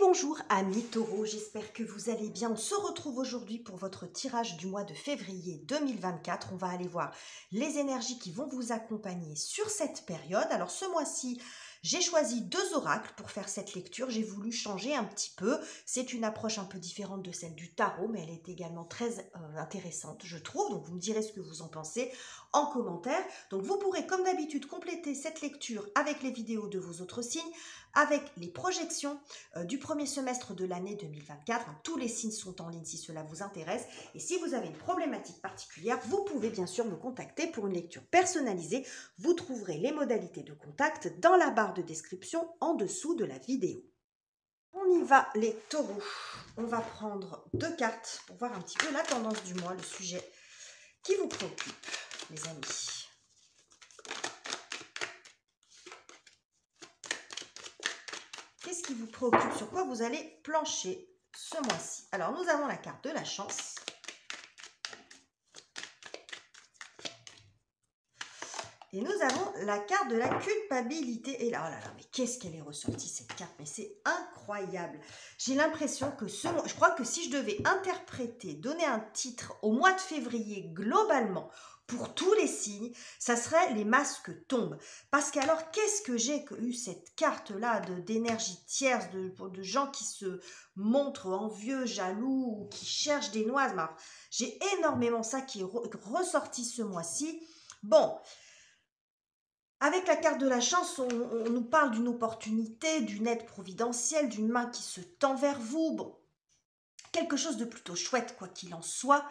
bonjour amis taureaux, j'espère que vous allez bien. On se retrouve aujourd'hui pour votre tirage du mois de février 2024. On va aller voir les énergies qui vont vous accompagner sur cette période. Alors ce mois-ci, j'ai choisi 2 oracles pour faire cette lecture. J'ai voulu changer un petit peu. C'est une approche un peu différente de celle du tarot, mais elle est également très intéressante, je trouve. Donc vous me direz ce que vous en pensez en commentaire. Donc vous pourrez comme d'habitude compléter cette lecture avec les vidéos de vos autres signes, avec les projections du premier semestre de l'année 2024. Tous les signes sont en ligne si cela vous intéresse. Et si vous avez une problématique particulière, vous pouvez bien sûr me contacter pour une lecture personnalisée. Vous trouverez les modalités de contact dans la barre de description en dessous de la vidéo. On y va les taureaux. On va prendre 2 cartes pour voir un petit peu la tendance du mois, le sujet qui vous préoccupe, les amis. Qu'est-ce qui vous préoccupe? Sur quoi vous allez plancher ce mois-ci? Alors, nous avons la carte de la chance. Et nous avons la carte de la culpabilité. Et là, oh là là, mais qu'est-ce qu'elle est ressortie cette carte? Mais c'est incroyable. J'ai l'impression que je crois que si je devais interpréter, donner un titre au mois de février globalement, pour tous les signes, ça serait les masques tombent. Parce qu'alors, qu'est-ce que j'ai eu cette carte-là d'énergie tierce, de gens qui se montrent envieux, jaloux, ou qui cherchent des noises. J'ai énormément ça qui est ressorti ce mois-ci. Bon, avec la carte de la chance, on nous parle d'une opportunité, d'une aide providentielle, d'une main qui se tend vers vous. Bon, quelque chose de plutôt chouette, quoi qu'il en soit.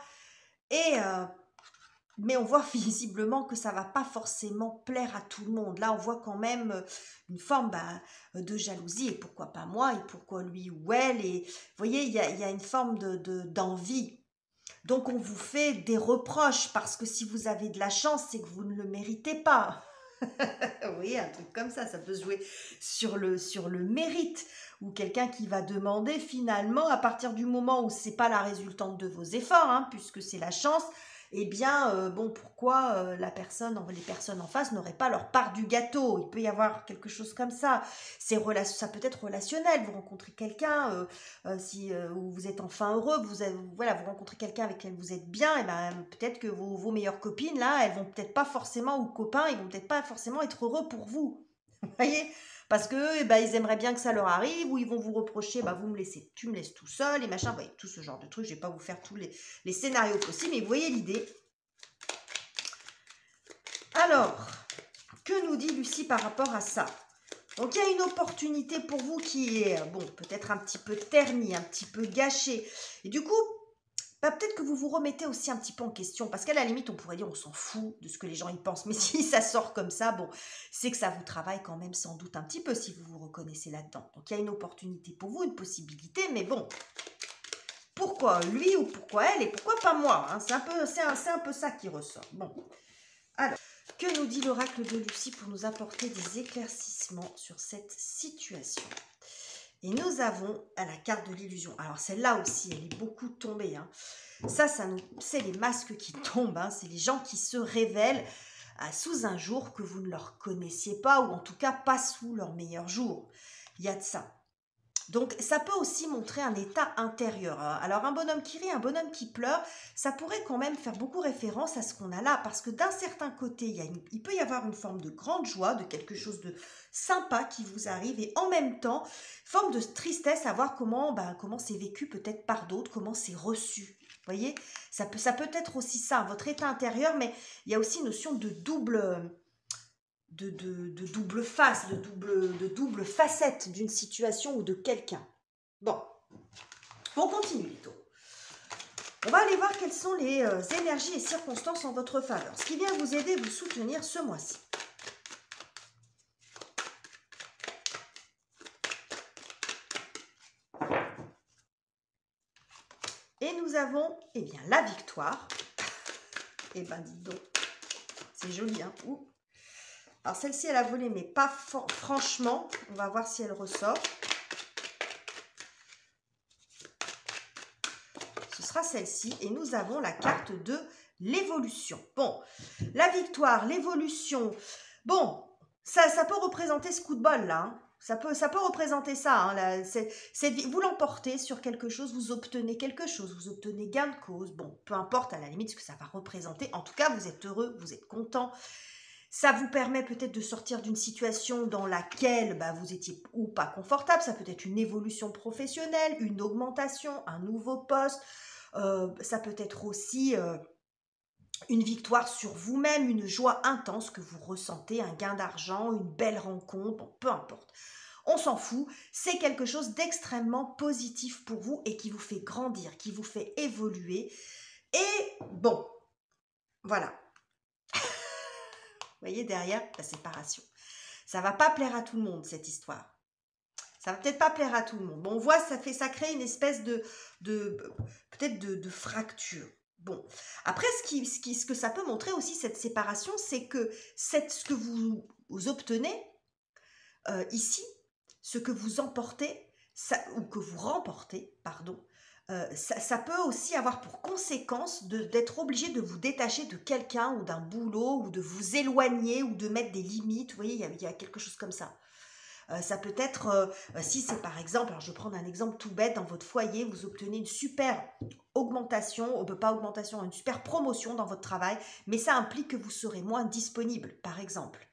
Mais on voit visiblement que ça ne va pas forcément plaire à tout le monde. Là, on voit quand même une forme de jalousie. Et pourquoi pas moi? Et pourquoi lui ou elle? Et vous voyez, il y a une forme d'envie. Donc, on vous fait des reproches parce que si vous avez de la chance, c'est que vous ne le méritez pas. Oui, un truc comme ça peut se jouer sur le mérite. Ou quelqu'un qui va demander finalement, à partir du moment où ce n'est pas la résultante de vos efforts, puisque c'est la chance, eh bien, bon, pourquoi les personnes en face n'auraient pas leur part du gâteau? Il peut y avoir quelque chose comme ça. Ça peut être relationnel. Vous rencontrez quelqu'un, où vous êtes enfin heureux, vous rencontrez quelqu'un avec qui vous êtes bien, et ben peut-être que vos meilleures copines, là, elles vont peut-être pas forcément, ou copains, ils vont peut-être pas forcément être heureux pour vous. Vous voyez? Parce que ils aimeraient bien que ça leur arrive, ou ils vont vous reprocher, tu me laisses tout seul, et machin, vous voyez, tout ce genre de trucs. Je ne vais pas vous faire tous les scénarios possibles, mais vous voyez l'idée. Alors, que nous dit Lucie par rapport à ça? Donc, il y a une opportunité pour vous qui est, peut-être un petit peu ternie, un petit peu gâchée. Et du coup, peut-être que vous vous remettez aussi un petit peu en question, parce qu'à la limite, on pourrait dire on s'en fout de ce que les gens y pensent, mais si ça sort comme ça, c'est que ça vous travaille quand même sans doute un petit peu si vous vous reconnaissez là-dedans. Donc il y a une opportunité pour vous, une possibilité, mais bon, pourquoi lui ou pourquoi elle et pourquoi pas moi? C'est un peu ça qui ressort. Bon, alors, que nous dit l'oracle de Lucie pour nous apporter des éclaircissements sur cette situation? Et nous avons la carte de l'illusion. Alors celle-là aussi, elle est beaucoup tombée. C'est les masques qui tombent. C'est les gens qui se révèlent sous un jour que vous ne leur connaissiez pas, ou en tout cas pas sous leur meilleur jour. Il y a de ça. Donc, ça peut aussi montrer un état intérieur. Alors, un bonhomme qui rit, un bonhomme qui pleure, ça pourrait quand même faire beaucoup référence à ce qu'on a là. Parce que d'un certain côté, il peut y avoir une forme de grande joie, de quelque chose de sympa qui vous arrive. Et en même temps, forme de tristesse à voir comment c'est vécu peut-être par d'autres, comment c'est reçu. Vous voyez, ça peut être aussi ça, votre état intérieur. Mais il y a aussi une notion de double... De double face, de double facette d'une situation ou de quelqu'un. Bon, on continue les taureaux. On va aller voir quelles sont les énergies et circonstances en votre faveur. Ce qui vient vous aider, vous soutenir ce mois-ci. Et nous avons, la victoire. Eh ben, dites donc, c'est joli, hein? Ouh. Alors, celle-ci, elle a volé, mais pas franchement. On va voir si elle ressort. Ce sera celle-ci. Et nous avons la carte de l'évolution. Bon, la victoire, l'évolution. Bon, ça peut représenter ce coup de bol, là. Ça peut représenter ça. Hein, vous l'emportez sur quelque chose, vous obtenez quelque chose, vous obtenez gain de cause. Bon, peu importe à la limite ce que ça va représenter. En tout cas, vous êtes heureux, vous êtes content. Ça vous permet peut-être de sortir d'une situation dans laquelle vous étiez ou pas confortable. Ça peut être une évolution professionnelle, une augmentation, un nouveau poste. Ça peut être aussi une victoire sur vous-même, une joie intense que vous ressentez, un gain d'argent, une belle rencontre, bon, peu importe. On s'en fout, c'est quelque chose d'extrêmement positif pour vous et qui vous fait grandir, qui vous fait évoluer. Et bon, voilà. Vous voyez derrière, la séparation. Ça va pas plaire à tout le monde, cette histoire. Ça va peut-être pas plaire à tout le monde. Bon, on voit, ça crée une espèce peut-être de fracture. Bon, après, ce que ça peut montrer aussi, cette séparation, c'est que ce que vous obtenez ici, ce que vous emportez, ou que vous remportez, pardon, ça peut aussi avoir pour conséquence d'être obligé de vous détacher de quelqu'un ou d'un boulot, ou de vous éloigner, ou de mettre des limites. Vous voyez, il y a quelque chose comme ça. Ça peut être, si c'est par exemple, alors je vais prendre un exemple tout bête, dans votre foyer, vous obtenez une super augmentation, pas augmentation, une super promotion dans votre travail, mais ça implique que vous serez moins disponible, par exemple,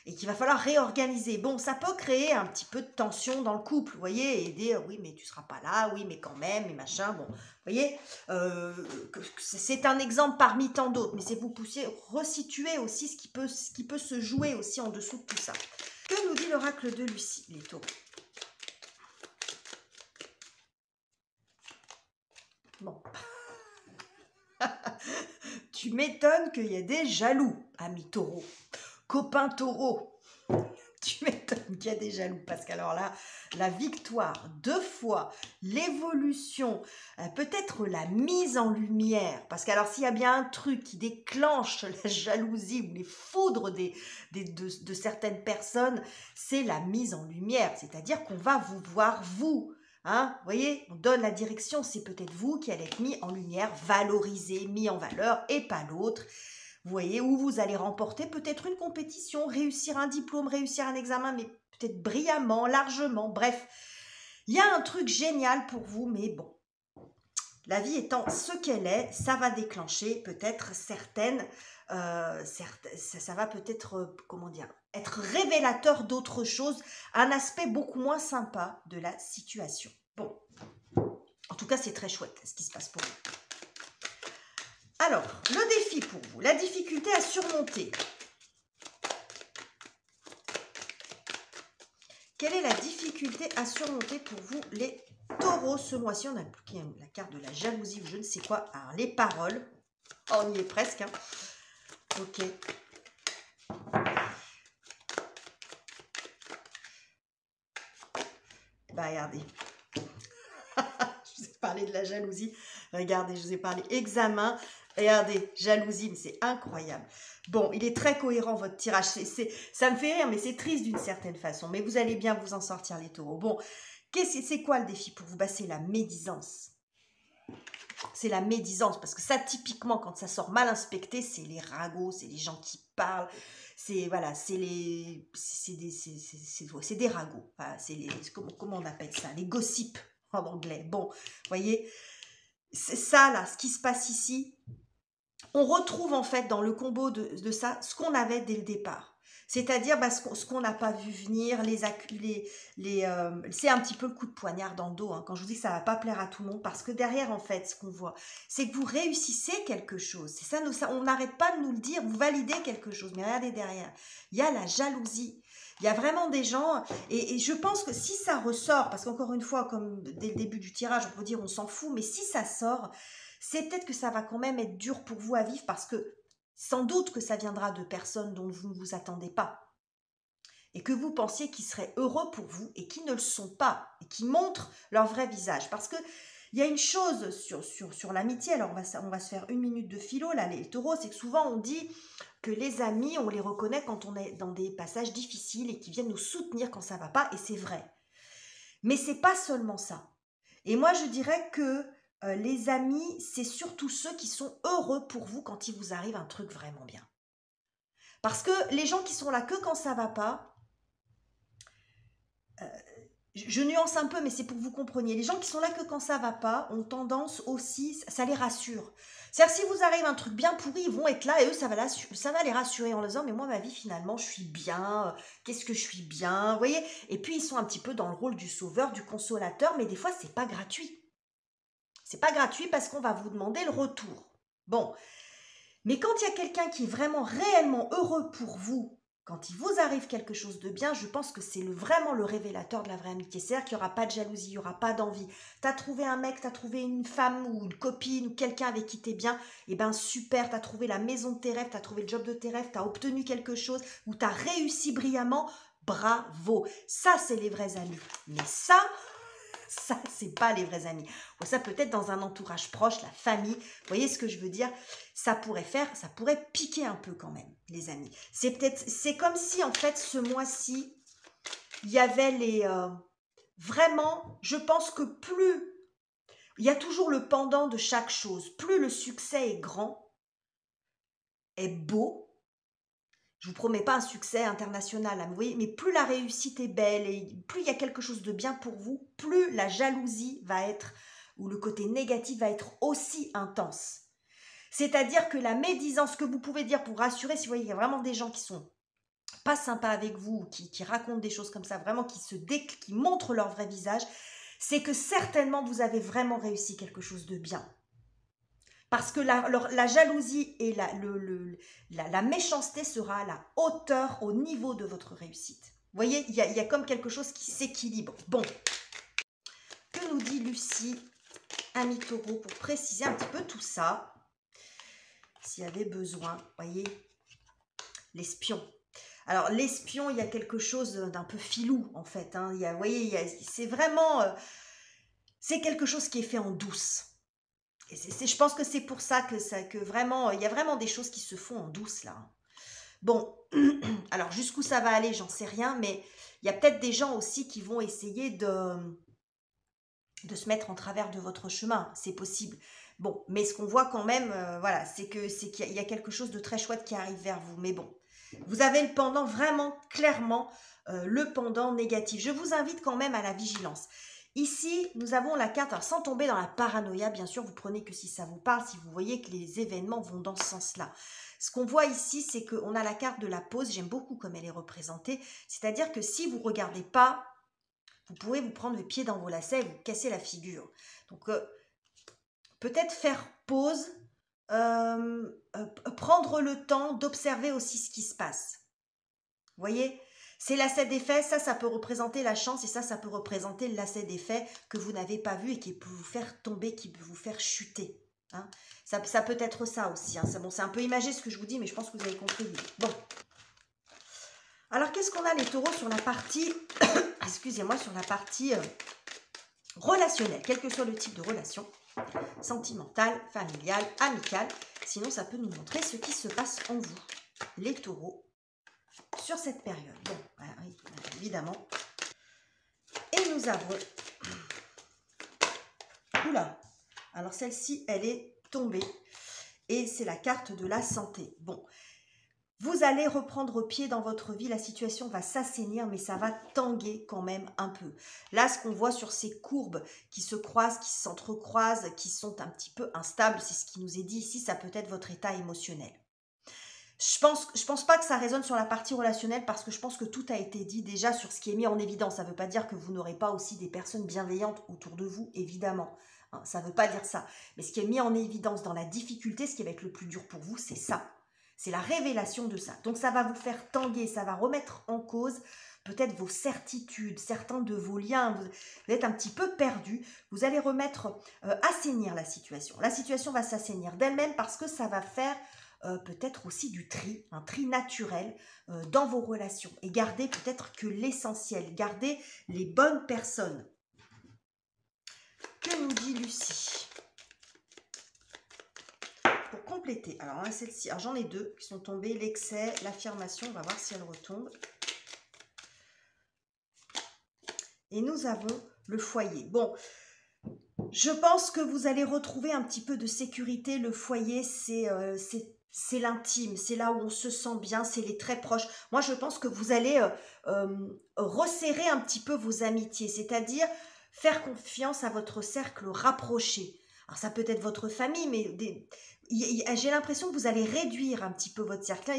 et qu'il va falloir réorganiser. Bon, ça peut créer un petit peu de tension dans le couple, vous voyez, et dire, oui, mais tu ne seras pas là, oui, mais quand même, et machin, bon, vous voyez, c'est un exemple parmi tant d'autres, mais c'est vous poussiez resituer aussi ce qui peut se jouer aussi en dessous de tout ça. Que nous dit l'oracle de Lucie, les taureaux? Bon. Tu m'étonnes qu'il y ait des jaloux, amis taureaux, copains taureaux. Tu m'étonnes qu'il y a des jaloux, parce qu'alors là, la victoire, 2 fois, l'évolution, peut-être la mise en lumière, parce qu'alors s'il y a bien un truc qui déclenche la jalousie ou les foudres de certaines personnes, c'est la mise en lumière, c'est-à-dire qu'on va vous voir, vous. Hein, vous voyez, on donne la direction, c'est peut-être vous qui allez être mis en lumière, valorisé, mis en valeur, et pas l'autre. Vous voyez, où vous allez remporter peut-être une compétition, réussir un diplôme, réussir un examen, mais peut-être brillamment, largement, bref. Il y a un truc génial pour vous, mais bon. La vie étant ce qu'elle est, ça va déclencher peut-être certaines... ça va peut-être, comment dire, être révélateur d'autre chose, un aspect beaucoup moins sympa de la situation. Bon, en tout cas, c'est très chouette ce qui se passe pour vous. Alors, le défi pour vous, la difficulté à surmonter. Quelle est la difficulté à surmonter pour vous, les taureaux, ce mois-ci? On a la carte de la jalousie ou je ne sais quoi. Alors, les paroles, on y est presque. Hein. Ok. Regardez. Je vous ai parlé de la jalousie. Regardez, je vous ai parlé examen. Regardez, jalousie, mais c'est incroyable. Bon, il est très cohérent votre tirage. Ça me fait rire, mais c'est triste d'une certaine façon. Mais vous allez bien vous en sortir, les taureaux. Bon, c'est quoi le défi pour vous? C'est la médisance. C'est la médisance, parce que ça, typiquement, quand ça sort mal inspecté, c'est les ragots, c'est les gens qui parlent. C'est voilà, c'est des ragots. Voilà, comment on appelle ça? Les gossips en anglais. Bon, vous voyez, c'est ça là, ce qui se passe ici. On retrouve en fait dans le combo de ça ce qu'on avait dès le départ. C'est-à-dire ce qu'on n'a pas vu venir, c'est un petit peu le coup de poignard dans le dos, hein, quand je vous dis que ça ne va pas plaire à tout le monde, parce que derrière, en fait, ce qu'on voit, c'est que vous réussissez quelque chose. C'est ça, on n'arrête pas de nous le dire, vous validez quelque chose, mais regardez derrière, il y a la jalousie. Il y a vraiment des gens, et je pense que si ça ressort, parce qu'encore une fois, comme dès le début du tirage, on peut dire on s'en fout, mais si ça sort, c'est peut-être que ça va quand même être dur pour vous à vivre, parce que sans doute que ça viendra de personnes dont vous ne vous attendez pas, et que vous pensiez qu'ils seraient heureux pour vous, et qui ne le sont pas, et qui montrent leur vrai visage. Parce que il y a une chose sur l'amitié, alors on va se faire 1 minute de philo, là, les taureaux, c'est que souvent on dit que les amis, on les reconnaît quand on est dans des passages difficiles, et qui viennent nous soutenir quand ça ne va pas, et c'est vrai. Mais c'est pas seulement ça. Et moi, je dirais que les amis, c'est surtout ceux qui sont heureux pour vous quand il vous arrive un truc vraiment bien. Parce que les gens qui sont là que quand ça va pas, je nuance un peu, mais c'est pour que vous compreniez. Les gens qui sont là que quand ça va pas ont tendance aussi, ça les rassure. C'est-à-dire, si vous arrive un truc bien pourri, ils vont être là et eux, ça va les rassurer en leur disant, mais moi, ma vie, finalement, je suis bien. Qu'est-ce que je suis bien? Vous voyez? Et puis, ils sont un petit peu dans le rôle du sauveur, du consolateur, mais des fois, c'est pas gratuit. C'est pas gratuit parce qu'on va vous demander le retour. Bon. Mais quand il y a quelqu'un qui est vraiment réellement heureux pour vous, quand il vous arrive quelque chose de bien, je pense que c'est vraiment le révélateur de la vraie amitié. C'est-à-dire qu'il n'y aura pas de jalousie, il n'y aura pas d'envie. Tu as trouvé un mec, tu as trouvé une femme ou une copine ou quelqu'un avec qui tu es bien, et ben super, tu as trouvé la maison de tes rêves, tu as trouvé le job de tes rêves, tu as obtenu quelque chose ou tu as réussi brillamment, bravo. Ça, c'est les vrais amis. Mais ça, c'est pas les vrais amis. Ou ça peut être dans un entourage proche, la famille. Vous voyez ce que je veux dire? Ça pourrait piquer un peu quand même, les amis. C'est comme si en fait ce mois-ci, il y avait vraiment, je pense que plus, il y a toujours le pendant de chaque chose. Plus le succès est grand, est beau, je vous promets pas un succès international, hein, vous voyez, mais plus la réussite est belle et plus il y a quelque chose de bien pour vous, plus la jalousie va être, ou le côté négatif va être aussi intense. C'est-à-dire que la médisance que vous pouvez dire pour rassurer, si vous voyez, il y a vraiment des gens qui sont pas sympas avec vous, qui racontent des choses comme ça, vraiment qui montrent leur vrai visage, c'est que certainement vous avez vraiment réussi quelque chose de bien. Parce que la jalousie et la méchanceté sera à la hauteur, au niveau de votre réussite. Vous voyez, il y a comme quelque chose qui s'équilibre. Bon, que nous dit Lucie, ami taureau, pour préciser un petit peu tout ça, s'il y avait besoin, vous voyez, l'espion. Alors, l'espion, il y a quelque chose d'un peu filou, en fait. Hein. Vous voyez, c'est vraiment... c'est quelque chose qui est fait en douce. Et je pense que c'est pour ça que vraiment, il y a vraiment des choses qui se font en douce là. Bon, alors jusqu'où ça va aller, j'en sais rien, mais il y a peut-être des gens aussi qui vont essayer de se mettre en travers de votre chemin, c'est possible. Bon, mais ce qu'on voit quand même, voilà, c'est qu'il y a quelque chose de très chouette qui arrive vers vous. Mais bon, vous avez le pendant vraiment clairement, le pendant négatif. Je vous invite quand même à la vigilance. Ici, nous avons la carte, alors sans tomber dans la paranoïa, bien sûr, vous prenez que si ça vous parle, si vous voyez que les événements vont dans ce sens-là. Ce qu'on voit ici, c'est qu'on a la carte de la pause, j'aime beaucoup comme elle est représentée, c'est-à-dire que si vous ne regardez pas, vous pourrez vous prendre le pied dans vos lacets et vous casser la figure. Donc, peut-être faire pause, prendre le temps d'observer aussi ce qui se passe. Vous voyez? Ces lacets d'effets, ça peut représenter la chance et ça peut représenter le lacet d'effets que vous n'avez pas vu et qui peut vous faire tomber, qui peut vous faire chuter. Hein. Ça peut être ça aussi. Hein. C'est un peu imagé ce que je vous dis, mais je pense que vous avez compris l'idée. Bon. Alors, qu'est-ce qu'on a les taureaux sur la partie, excusez-moi, sur la partie relationnelle, quel que soit le type de relation, sentimentale, familiale, amicale. Sinon, ça peut nous montrer ce qui se passe en vous, les taureaux, sur cette période. Bon, voilà, évidemment. Et nous avons... Oula. Alors celle-ci, elle est tombée. Et c'est la carte de la santé. Bon. Vous allez reprendre pied dans votre vie. La situation va s'assainir, mais ça va tanguer quand même un peu. Là, ce qu'on voit sur ces courbes qui se croisent, qui s'entrecroisent, qui sont un petit peu instables, c'est ce qui nous est dit ici, ça peut être votre état émotionnel. Je pense pas que ça résonne sur la partie relationnelle parce que je pense que tout a été dit déjà sur ce qui est mis en évidence. Ça ne veut pas dire que vous n'aurez pas aussi des personnes bienveillantes autour de vous, évidemment. Hein, ça ne veut pas dire ça. Mais ce qui est mis en évidence dans la difficulté, ce qui va être le plus dur pour vous, c'est ça. C'est la révélation de ça. Donc ça va vous faire tanguer, ça va remettre en cause peut-être vos certitudes, certains de vos liens. Vous êtes un petit peu perdu. Vous allez assainir la situation. La situation va s'assainir d'elle-même parce que ça va faire... peut-être aussi du tri, un tri naturel dans vos relations et gardez peut-être que l'essentiel, gardez les bonnes personnes. Que nous dit Lucie? Pour compléter, alors là, celle-ci, j'en ai deux qui sont tombées, l'excès, l'affirmation, on va voir si elle retombe. Et nous avons le foyer. Bon, je pense que vous allez retrouver un petit peu de sécurité. Le foyer, c'est l'intime, c'est là où on se sent bien, c'est les très proches. Moi, je pense que vous allez resserrer un petit peu vos amitiés, c'est-à-dire faire confiance à votre cercle rapproché. Alors, ça peut être votre famille, mais j'ai l'impression que vous allez réduire un petit peu votre cercle.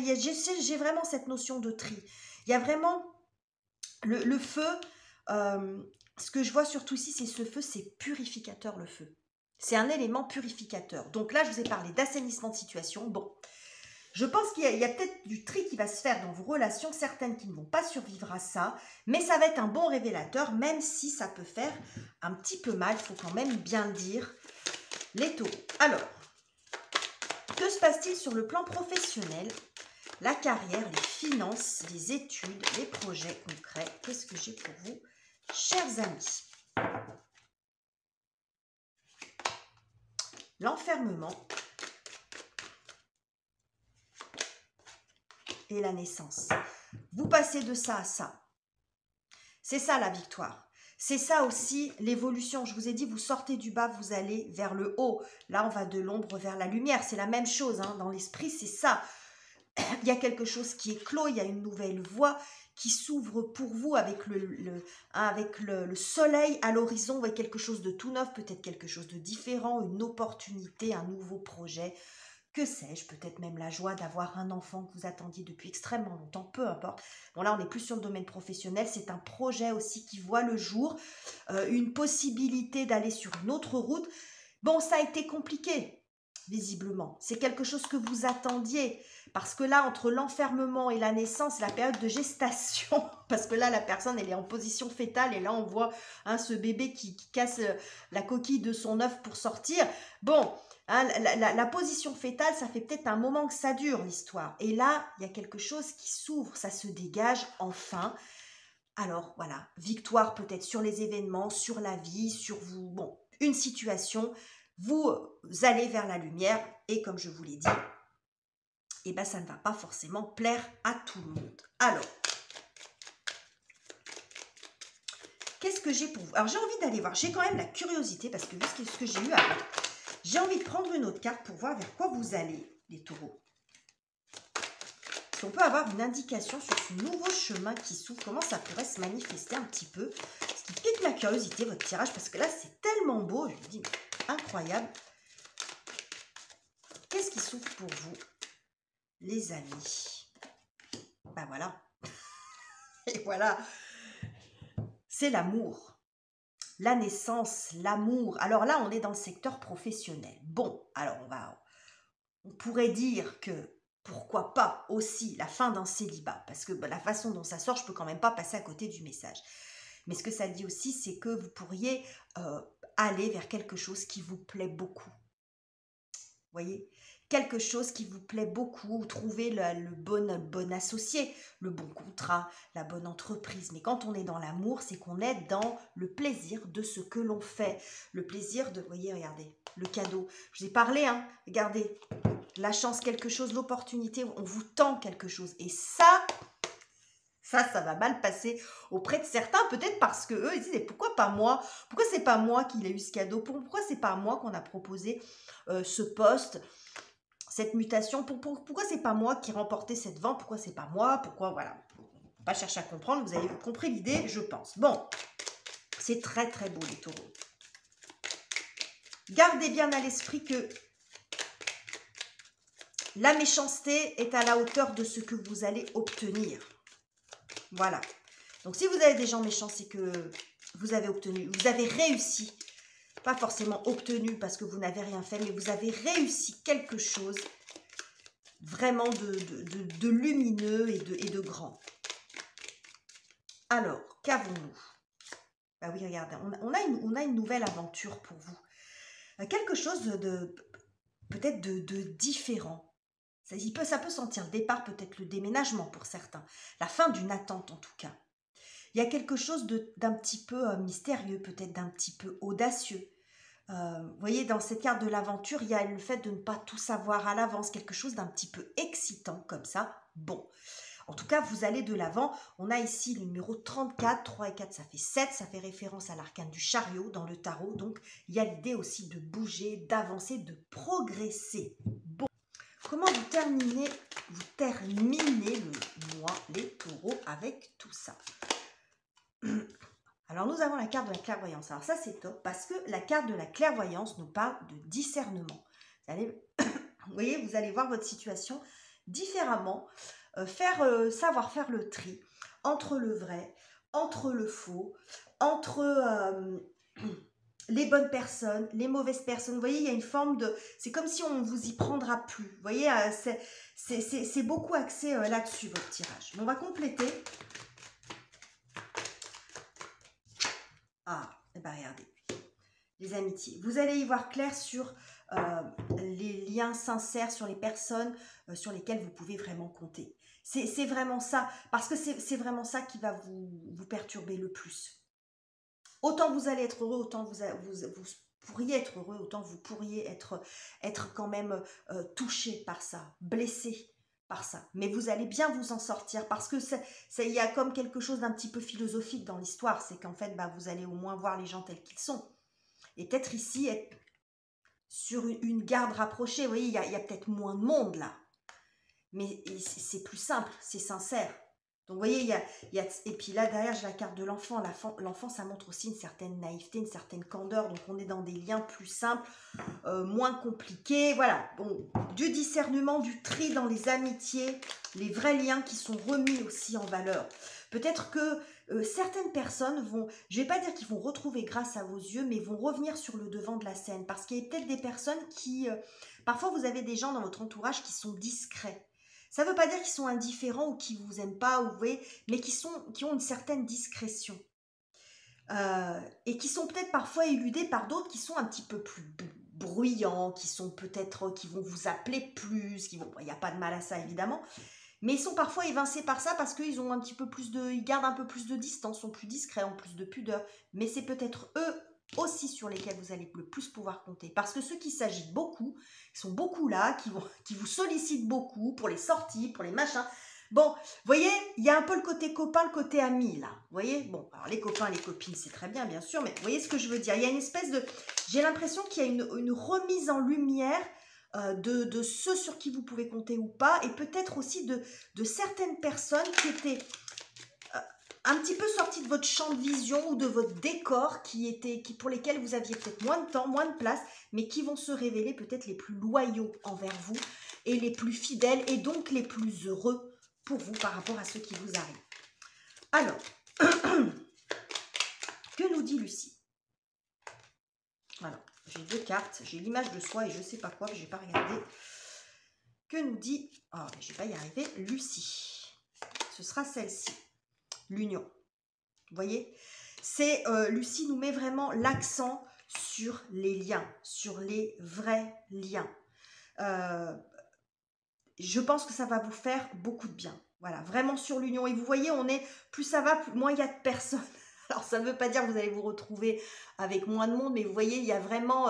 J'ai vraiment cette notion de tri. Il y a vraiment le feu. Ce que je vois surtout ici, c'est ce feu, c'est purificateur le feu. C'est un élément purificateur. Donc là, je vous ai parlé d'assainissement de situation. Bon, je pense qu'il y a peut-être du tri qui va se faire dans vos relations, certaines qui ne vont pas survivre à ça, mais ça va être un bon révélateur, même si ça peut faire un petit peu mal, il faut quand même bien le dire, les taureaux. Alors, que se passe-t-il sur le plan professionnel? La carrière, les finances, les études, les projets concrets. Qu'est-ce que j'ai pour vous, chers amis? L'enfermement et la naissance. Vous passez de ça à ça. C'est ça la victoire. C'est ça aussi l'évolution. Je vous ai dit, vous sortez du bas, vous allez vers le haut. Là, on va de l'ombre vers la lumière. C'est la même chose, hein. Dans l'esprit, c'est ça. Il y a quelque chose qui est clos, il y a une nouvelle voie qui s'ouvre pour vous avec le soleil à l'horizon, avec quelque chose de tout neuf, peut-être quelque chose de différent, une opportunité, un nouveau projet. Que sais-je, peut-être même la joie d'avoir un enfant que vous attendiez depuis extrêmement longtemps, peu importe. Bon là, on n'est plus sur le domaine professionnel, c'est un projet aussi qui voit le jour, une possibilité d'aller sur une autre route. Bon, ça a été compliqué, visiblement. C'est quelque chose que vous attendiez, parce que là, entre l'enfermement et la naissance, la période de gestation, parce que là, la personne, elle est en position fétale, et là, on voit hein, ce bébé qui casse la coquille de son œuf pour sortir. Bon, hein, la position fétale, ça fait peut-être un moment que ça dure, l'histoire. Et là, il y a quelque chose qui s'ouvre, ça se dégage, enfin. Alors, voilà, victoire peut-être sur les événements, sur la vie, sur vous, bon, une situation. Vous allez vers la lumière, et comme je vous l'ai dit, eh ben, ça ne va pas forcément plaire à tout le monde. Alors, qu'est-ce que j'ai pour vous? Alors, j'ai envie d'aller voir, j'ai quand même la curiosité, parce que vu ce que j'ai eu avant, j'ai envie de prendre une autre carte pour voir vers quoi vous allez, les taureaux. Si on peut avoir une indication sur ce nouveau chemin qui s'ouvre, comment ça pourrait se manifester un petit peu. Ce qui pique ma curiosité, votre tirage, parce que là, c'est tellement beau, je vous dis, mais incroyable. Qu'est-ce qui s'ouvre pour vous, les amis? Ben voilà. Et voilà. C'est l'amour. La naissance, l'amour. Alors là, on est dans le secteur professionnel. Bon, alors on pourrait dire que pourquoi pas aussi la fin d'un célibat, parce que la façon dont ça sort, je peux quand même pas passer à côté du message. Mais ce que ça dit aussi, c'est que vous pourriez aller vers quelque chose qui vous plaît beaucoup. Vous voyez, quelque chose qui vous plaît beaucoup, trouver le bon associé, le bon contrat, la bonne entreprise. Mais quand on est dans l'amour, c'est qu'on est dans le plaisir de ce que l'on fait. Le plaisir de, vous voyez, regardez, le cadeau. Je vous ai parlé, hein, regardez, la chance, quelque chose, l'opportunité, on vous tend quelque chose. Et ça va mal passer auprès de certains, peut-être parce que eux, ils disent, pourquoi pas moi? Pourquoi c'est pas moi qui l'ai eu ce cadeau? Pourquoi c'est pas moi qu'on a proposé ce poste, cette mutation? Pourquoi c'est pas moi qui remportais cette vente? Pourquoi c'est pas moi? Pourquoi, voilà. Pas chercher à comprendre, vous avez compris l'idée, je pense. Bon, c'est très très beau les taureaux. Gardez bien à l'esprit que la méchanceté est à la hauteur de ce que vous allez obtenir. Voilà. Donc, si vous avez des gens méchants, c'est que vous avez obtenu, vous avez réussi. Pas forcément obtenu parce que vous n'avez rien fait, mais vous avez réussi quelque chose vraiment de lumineux et de grand. Alors, qu'avons-nous? Bah oui, regardez, on a une nouvelle aventure pour vous. Quelque chose peut-être de différent. Ça peut sentir le départ, peut-être le déménagement pour certains. La fin d'une attente en tout cas. Il y a quelque chose d'un petit peu mystérieux, peut-être d'un petit peu audacieux. Vous voyez, dans cette carte de l'aventure, il y a le fait de ne pas tout savoir à l'avance, quelque chose d'un petit peu excitant comme ça. Bon, en tout cas, vous allez de l'avant. On a ici le numéro 34, 3 et 4, ça fait 7, ça fait référence à l'arcane du chariot dans le tarot. Donc, il y a l'idée aussi de bouger, d'avancer, de progresser. Bon, comment vous terminez le mois, les taureaux, avec tout ça. Alors, nous avons la carte de la clairvoyance. Alors, ça, c'est top parce que la carte de la clairvoyance nous parle de discernement. Vous voyez, vous allez voir votre situation différemment, savoir faire le tri entre le vrai, entre le faux, entre les bonnes personnes, les mauvaises personnes. Vous voyez, il y a une forme de... C'est comme si on ne vous y prendra plus. Vous voyez, c'est beaucoup axé là-dessus, votre tirage. On va compléter. Ah, et bien regardez, les amitiés. Vous allez y voir clair sur les liens sincères, sur les personnes sur lesquelles vous pouvez vraiment compter. C'est vraiment ça, parce que c'est vraiment ça qui va vous perturber le plus. Autant vous allez être heureux, autant vous pourriez être heureux, autant vous pourriez être quand même touché par ça, blessé par ça. Mais vous allez bien vous en sortir parce que il y a comme quelque chose d'un petit peu philosophique dans l'histoire. C'est qu'en fait, vous allez au moins voir les gens tels qu'ils sont. Et peut-être ici, être sur une garde rapprochée. Vous voyez, il y a peut-être moins de monde là. Mais c'est plus simple, c'est sincère. Donc vous voyez, et puis là derrière j'ai la carte de l'enfant. L'enfant, ça montre aussi une certaine naïveté, une certaine candeur. Donc on est dans des liens plus simples, moins compliqués. Voilà, bon, du discernement, du tri dans les amitiés, les vrais liens qui sont remis aussi en valeur. Peut-être que certaines personnes vont, je ne vais pas dire qu'ils vont retrouver grâce à vos yeux, mais vont revenir sur le devant de la scène. Parce qu'il y a peut-être des personnes qui... parfois vous avez des gens dans votre entourage qui sont discrets. Ça ne veut pas dire qu'ils sont indifférents ou qu'ils ne vous aiment pas, ou vous voyez, mais qui ont une certaine discrétion. Et qui sont peut-être parfois éludés par d'autres qui sont un petit peu plus bruyants, qui vont vous appeler plus, il n'y a pas de mal à ça évidemment, mais ils sont parfois évincés par ça parce qu'ils ont un petit peu plus ils gardent un peu plus de distance, sont plus discrets, ont plus de pudeur, mais c'est peut-être eux aussi sur lesquels vous allez le plus pouvoir compter. Parce que ceux qui s'agitent beaucoup, ils sont beaucoup là, qui vous sollicitent beaucoup pour les sorties, pour les machins. Bon, vous voyez, il y a un peu le côté copain, le côté ami, là. Vous voyez, bon, alors les copains, les copines, c'est très bien, bien sûr, mais vous voyez ce que je veux dire. Il y a une espèce de... J'ai l'impression qu'il y a une remise en lumière de ceux sur qui vous pouvez compter ou pas, et peut-être aussi de certaines personnes qui étaient... un petit peu sorti de votre champ de vision ou de votre décor pour lesquels vous aviez peut-être moins de temps, moins de place, mais qui vont se révéler peut-être les plus loyaux envers vous et les plus fidèles et donc les plus heureux pour vous par rapport à ce qui vous arrive. Alors, que nous dit Lucie? Alors, j'ai deux cartes, j'ai l'image de soi et je ne sais pas quoi, je n'ai pas regardé. Que nous dit, oh, je ne vais pas y arriver, Lucie? Ce sera celle-ci. L'union. Vous voyez, Lucie nous met vraiment l'accent sur les liens, sur les vrais liens. Je pense que ça va vous faire beaucoup de bien. Voilà, vraiment sur l'union. Et vous voyez, plus ça va, moins il y a de personnes. Alors, ça ne veut pas dire que vous allez vous retrouver avec moins de monde, mais vous voyez, il y a vraiment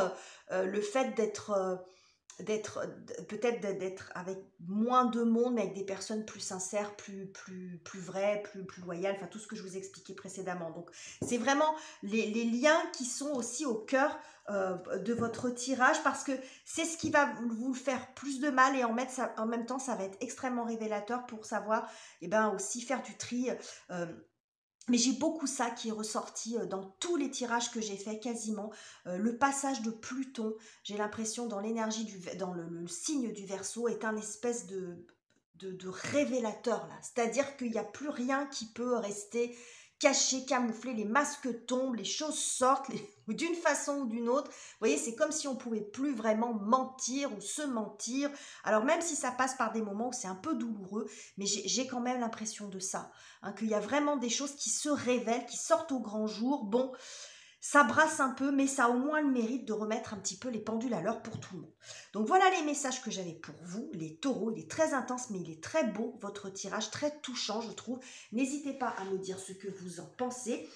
le fait d'être avec moins de monde, mais avec des personnes plus sincères, plus vraies, plus loyales, enfin tout ce que je vous ai expliqué précédemment. Donc c'est vraiment les liens qui sont aussi au cœur de votre tirage, parce que c'est ce qui va vous faire plus de mal, et en même temps ça va être extrêmement révélateur pour savoir aussi faire du tri. Mais j'ai beaucoup ça qui est ressorti dans tous les tirages que j'ai fait quasiment. Le passage de Pluton, j'ai l'impression dans l'énergie, dans le signe du Verseau, est un espèce de révélateur là. C'est-à-dire qu'il n'y a plus rien qui peut rester caché, camouflé, les masques tombent, les choses sortent d'une façon ou d'une autre. Vous voyez, c'est comme si on ne pouvait plus vraiment mentir ou se mentir. Alors même si ça passe par des moments où c'est un peu douloureux, mais j'ai quand même l'impression de ça. Hein, qu'il y a vraiment des choses qui se révèlent, qui sortent au grand jour. Bon, ça brasse un peu, mais ça a au moins le mérite de remettre un petit peu les pendules à l'heure pour tout le monde. Donc voilà les messages que j'avais pour vous, les taureaux. Il est très intense, mais il est très beau, votre tirage, très touchant, je trouve. N'hésitez pas à me dire ce que vous en pensez.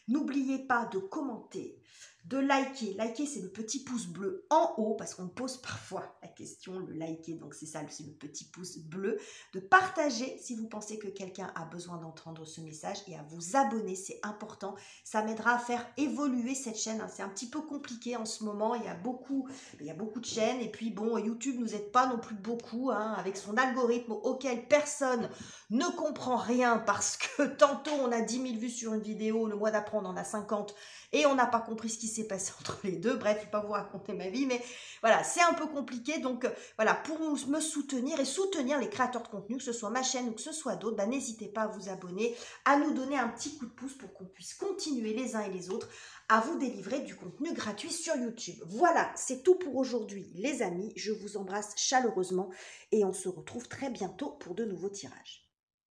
N'oubliez pas de commenter, de liker. Liker, c'est le petit pouce bleu en haut, parce qu'on me pose parfois la question, le liker, donc c'est ça, c'est le petit pouce bleu. De partager si vous pensez que quelqu'un a besoin d'entendre ce message et à vous abonner, c'est important. Ça m'aidera à faire évoluer cette chaîne. C'est un petit peu compliqué en ce moment, il y a beaucoup de chaînes et puis bon, YouTube nous aide pas non plus beaucoup avec son algorithme auquel personne ne comprend rien parce que tantôt on a 10 000 vues sur une vidéo, le mois d'après on en a 50 et on n'a pas compris ce qui s'est passé entre les deux. Bref, je ne vais pas vous raconter ma vie, mais voilà, c'est un peu compliqué. Donc voilà, pour me soutenir et soutenir les créateurs de contenu, que ce soit ma chaîne ou que ce soit d'autres, bah, n'hésitez pas à vous abonner, à nous donner un petit coup de pouce pour qu'on puisse continuer les uns et les autres à vous délivrer du contenu gratuit sur YouTube. Voilà, c'est tout pour aujourd'hui les amis. Je vous embrasse chaleureusement et on se retrouve très bientôt pour de nouveaux tirages.